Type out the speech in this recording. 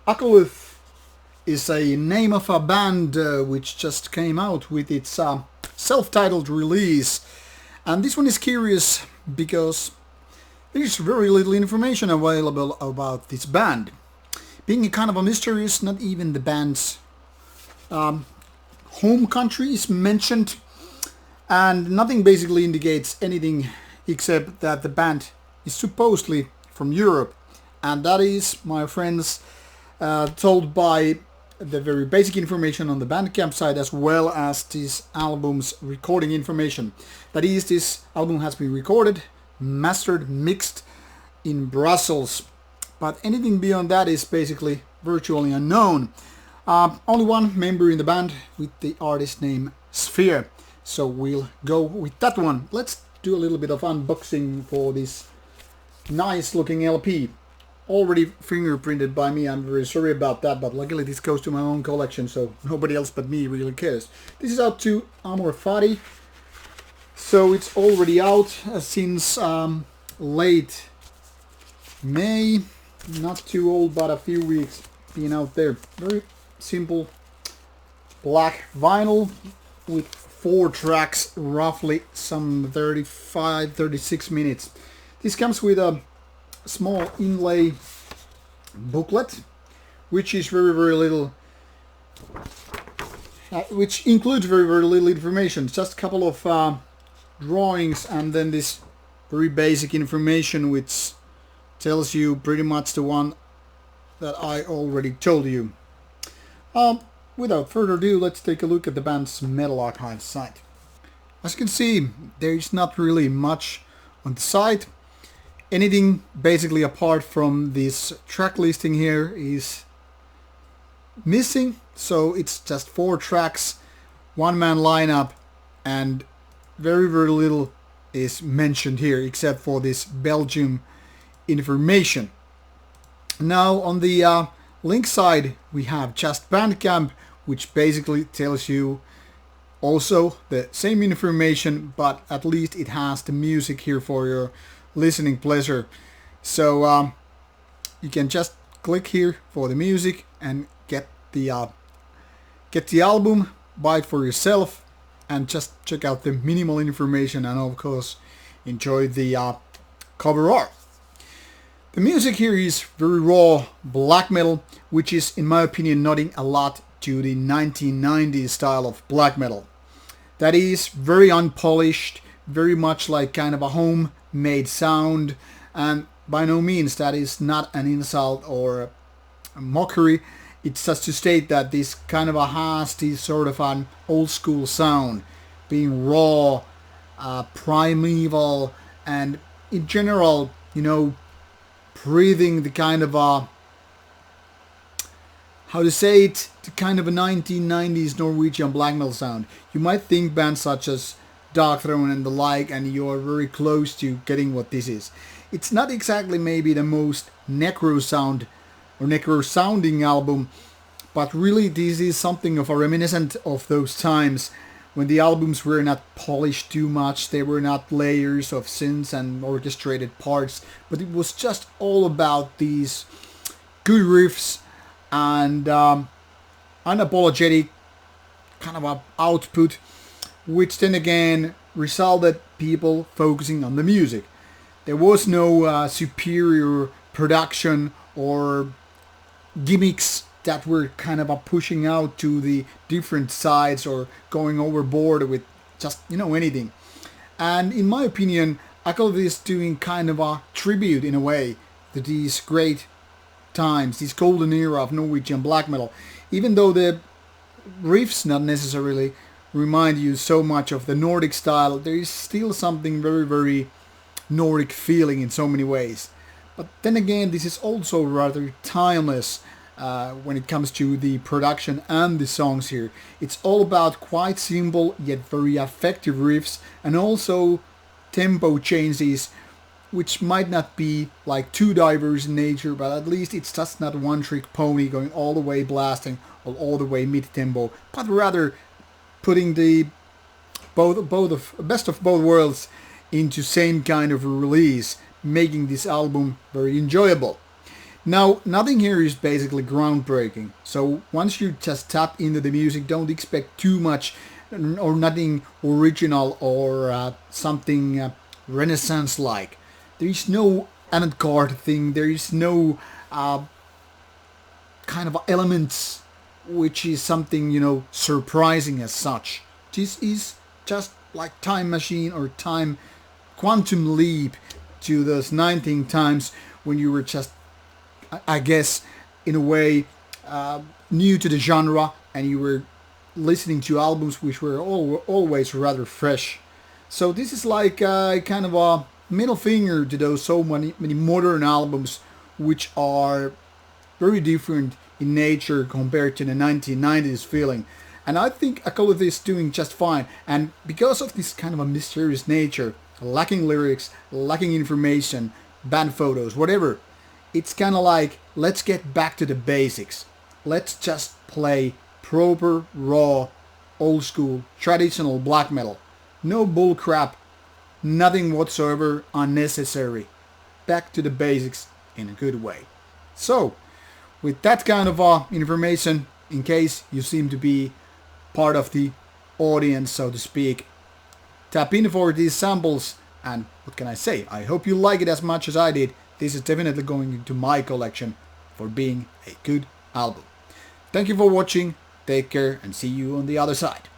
Akolyth is a name of a band which just came out with its self-titled release. And this one is curious because there's very little information available about this band. Being a kind of a mysterious, not even the band's home country is mentioned, and nothing basically indicates anything except that the band is supposedly from Europe. And that is, my friends, told by the very basic information on the Bandcamp site as well as this album's recording information. That is, this album has been recorded, mastered, mixed in Brussels. But anything beyond that is basically virtually unknown. Only one member in the band with the artist name Sphere. So we'll go with that one. Let's do a little bit of unboxing for this nice looking LP. Already fingerprinted by me, I'm very sorry about that, but luckily this goes to my own collection, so nobody else but me really cares. This is out to Amor Fati, so it's already out since late May, not too old, but a few weeks being out there. Very simple black vinyl with 4 tracks, roughly some 35-36 minutes. This comes with a small inlay booklet, which is very little, which includes very little information. Just a couple of drawings, and then this very basic information, which tells you pretty much the one that I already told you. Without further ado, let's take a look at the band's Metal Archive site. As you can see, there is not really much on the site. Anything basically apart from this track listing here is missing, so it's just 4 tracks, 1-man lineup, and very little is mentioned here except for this Belgium information. Now on the link side we have just Bandcamp, which basically tells you also the same information, but at least it has the music here for your listening pleasure. So you can just click here for the music and get the album, buy it for yourself, and just check out the minimal information, and of course enjoy the cover art. The music here is very raw black metal, which is in my opinion nodding a lot to the 1990s style of black metal. That is very unpolished, very much like kind of a homemade sound, and by no means that is not an insult or a mockery. It's just to state that this kind of has this sort of an old school sound, being raw, primeval, and in general, you know, breathing the kind of a, how to say it, the kind of a 1990s Norwegian black metal sound. You might think bands such as Darkthrone and the like, and you're very close to getting what this is. It's not exactly maybe the most necro sound or necro sounding album, but really this is something of a reminiscent of those times when the albums were not polished too much. They were not layers of synths and orchestrated parts, but it was just all about these good riffs and unapologetic kind of a output, which then again resulted people focusing on the music. There was no superior production or gimmicks that were kind of pushing out to the different sides or going overboard with just, you know, anything. And in my opinion, Akolyth is doing kind of a tribute in a way to these great times, this golden era of Norwegian black metal. Even though the riffs not necessarily remind you so much of the Nordic style, there is still something very Nordic feeling in so many ways. But then again, this is also rather timeless when it comes to the production and the songs here. It's all about quite simple yet very effective riffs, and also tempo changes, which might not be like too diverse in nature, but at least it's just not one trick pony going all the way blasting or all the way mid-tempo, but rather putting the best of both worlds into same kind of a release, making this album very enjoyable. Now, nothing here is basically groundbreaking. So once you just tap into the music, don't expect too much or nothing original or something Renaissance-like. There is no avant-garde thing. There is no kind of elements which is something surprising as such. This is just like time machine or time quantum leap to those 19 times when you were just, I guess, in a way, new to the genre, and you were listening to albums which were always rather fresh. So this is like kind of a middle finger to those so many modern albums which are very different in nature compared to the 1990s feeling. And I think Akolyth is doing just fine. And because of this kind of a mysterious nature, lacking lyrics, lacking information, band photos, whatever, it's kind of like, let's get back to the basics. Let's just play proper, raw, old school, traditional black metal. No bull crap, nothing whatsoever unnecessary. Back to the basics in a good way. So, with that kind of information, in case you seem to be part of the audience, so to speak, tap in for these samples, and what can I say? I hope you like it as much as I did. This is definitely going into my collection for being a good album. Thank you for watching, take care, and see you on the other side.